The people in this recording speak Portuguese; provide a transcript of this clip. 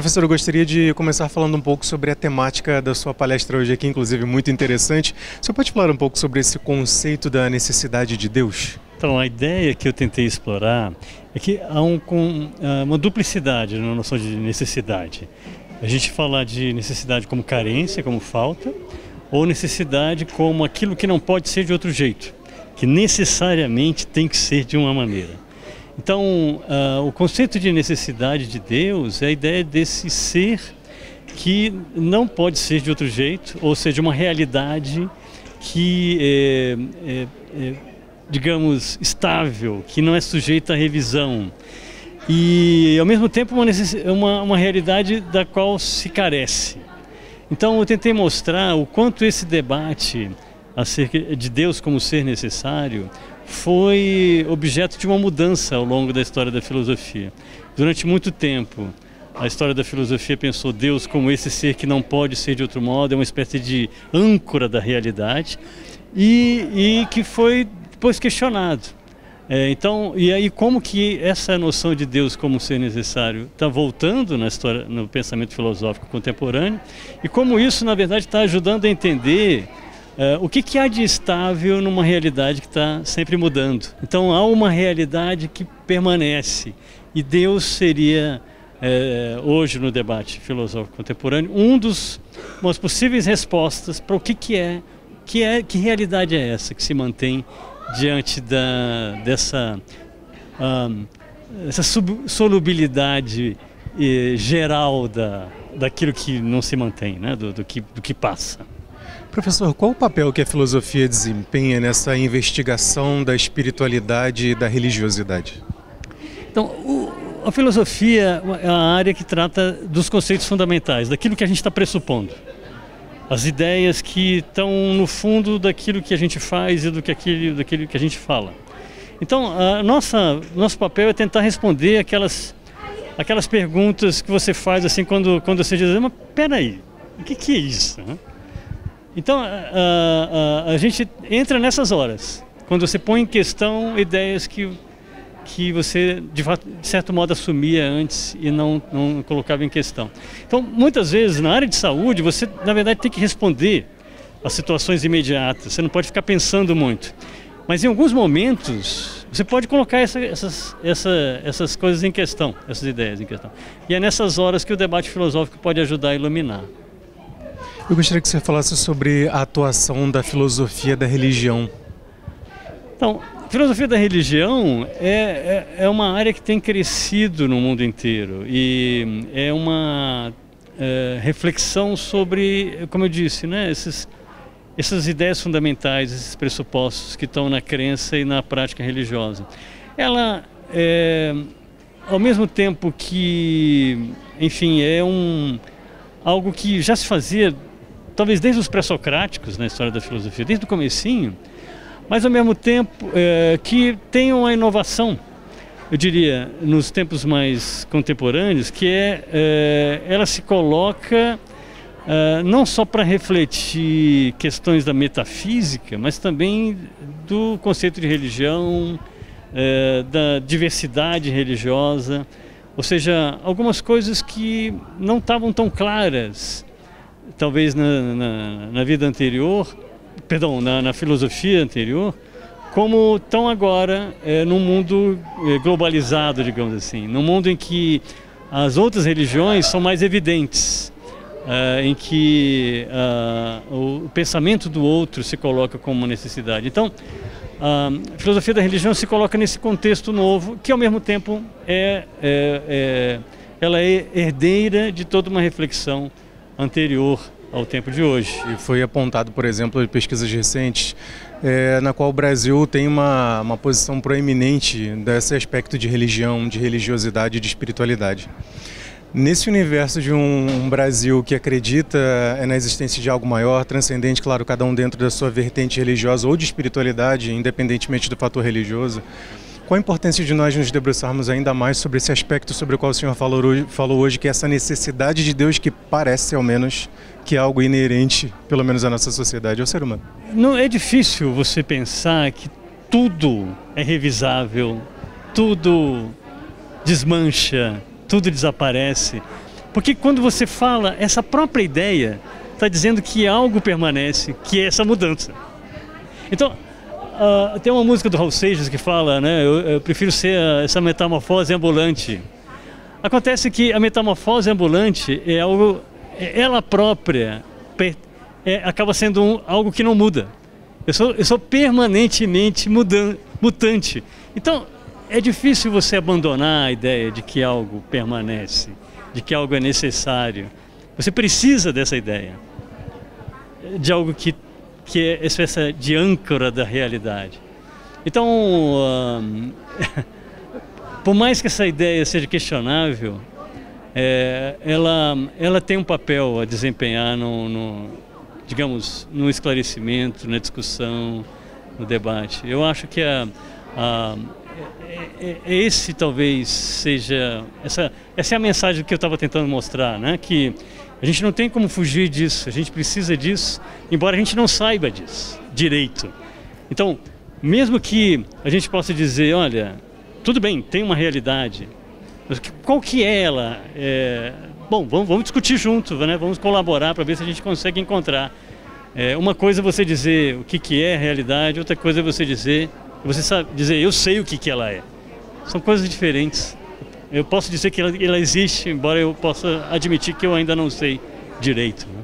Professor, eu gostaria de começar falando um pouco sobre a temática da sua palestra hoje aqui, inclusive muito interessante. Você pode falar um pouco sobre esse conceito da necessidade de Deus? Então, a ideia que eu tentei explorar é que há uma duplicidade na noção de necessidade. A gente fala de necessidade como carência, como falta, ou necessidade como aquilo que não pode ser de outro jeito, que necessariamente tem que ser de uma maneira. Então, o conceito de necessidade de Deus é a ideia desse ser que não pode ser de outro jeito, ou seja, uma realidade que digamos, estável, que não é sujeita à revisão. E, ao mesmo tempo, uma realidade da qual se carece. Então, eu tentei mostrar o quanto esse debate acerca de Deus como ser necessário foi objeto de uma mudança ao longo da história da filosofia. Durante muito tempo, a história da filosofia pensou Deus como esse ser que não pode ser de outro modo, é uma espécie de âncora da realidade, e que foi depois questionado. E aí como que essa noção de Deus como ser necessário está voltando na história, no pensamento filosófico contemporâneo, e como isso, na verdade, está ajudando a entender o que há de estável numa realidade que está sempre mudando. Então há uma realidade que permanece, e Deus seria, hoje no debate filosófico contemporâneo, umas possíveis respostas para o que realidade é essa que se mantém diante dessa solubilidade geral daquilo que não se mantém, né? do que passa. Professor, qual o papel que a filosofia desempenha nessa investigação da espiritualidade e da religiosidade? Então, a filosofia é a área que trata dos conceitos fundamentais, daquilo que a gente está pressupondo. As ideias que estão no fundo daquilo que a gente faz e daquilo que a gente fala. Então, nosso papel é tentar responder aquelas perguntas que você faz assim quando você diz, mas peraí, o que é isso? Então, a gente entra nessas horas, quando você põe em questão ideias que você, de certo modo, assumia antes e não colocava em questão. Então, muitas vezes, na área de saúde, você, na verdade, tem que responder às situações imediatas, você não pode ficar pensando muito. Mas, em alguns momentos, você pode colocar essas coisas em questão, essas ideias em questão. E é nessas horas que o debate filosófico pode ajudar a iluminar. Eu gostaria que você falasse sobre a atuação da filosofia da religião. Então, a filosofia da religião é uma área que tem crescido no mundo inteiro e é uma reflexão sobre, como eu disse, né, essas ideias fundamentais, esses pressupostos que estão na crença e na prática religiosa. Ela, ao mesmo tempo que, enfim, algo que já se fazia, talvez desde os pré-socráticos na história da filosofia, desde o comecinho, mas ao mesmo tempo que tem uma inovação, eu diria, nos tempos mais contemporâneos, que ela se coloca não só para refletir questões da metafísica, mas também do conceito de religião, da diversidade religiosa, ou seja, algumas coisas que não estavam tão claras, talvez na vida anterior, perdão, na filosofia anterior, como estão agora num mundo globalizado, digamos assim, num mundo em que as outras religiões são mais evidentes, em que o pensamento do outro se coloca como uma necessidade. Então, a filosofia da religião se coloca nesse contexto novo, que ao mesmo tempo ela é herdeira de toda uma reflexão anterior ao tempo de hoje. E foi apontado, por exemplo, em pesquisas recentes, na qual o Brasil tem uma posição proeminente desse aspecto de religião, de religiosidade e de espiritualidade. Nesse universo de um Brasil que acredita na existência de algo maior, transcendente, claro, cada um dentro da sua vertente religiosa ou de espiritualidade, independentemente do fator religioso, qual a importância de nós nos debruçarmos ainda mais sobre esse aspecto sobre o qual o senhor falou hoje, que é essa necessidade de Deus que parece, ao menos, que é algo inerente, pelo menos à nossa sociedade, ao ser humano? Não é difícil você pensar que tudo é revisável, tudo desmancha, tudo desaparece, Porque quando você fala, essa própria ideia está dizendo que algo permanece, que é essa mudança. Então, tem uma música do Raul Seixas que fala, né, eu prefiro ser essa metamorfose ambulante. Acontece que a metamorfose ambulante é algo, ela própria acaba sendo algo que não muda. Eu sou permanentemente mutante. Então, é difícil você abandonar a ideia de que algo permanece, de que algo é necessário. Você precisa dessa ideia, de algo que é espécie de âncora da realidade. Então, por mais que essa ideia seja questionável, ela tem um papel a desempenhar digamos, no esclarecimento, na discussão, no debate. Eu acho que esse talvez seja... Essa é a mensagem que eu estava tentando mostrar, né? Que a gente não tem como fugir disso, a gente precisa disso, embora a gente não saiba disso direito. Então, mesmo que a gente possa dizer, olha, tudo bem, tem uma realidade, mas qual que é ela? Bom, vamos discutir junto, né? Vamos colaborar para ver se a gente consegue encontrar. Uma coisa é você dizer o que é a realidade, outra coisa é você dizer eu sei o que ela é. São coisas diferentes. Eu posso dizer que ela existe, embora eu possa admitir que eu ainda não sei direito, né?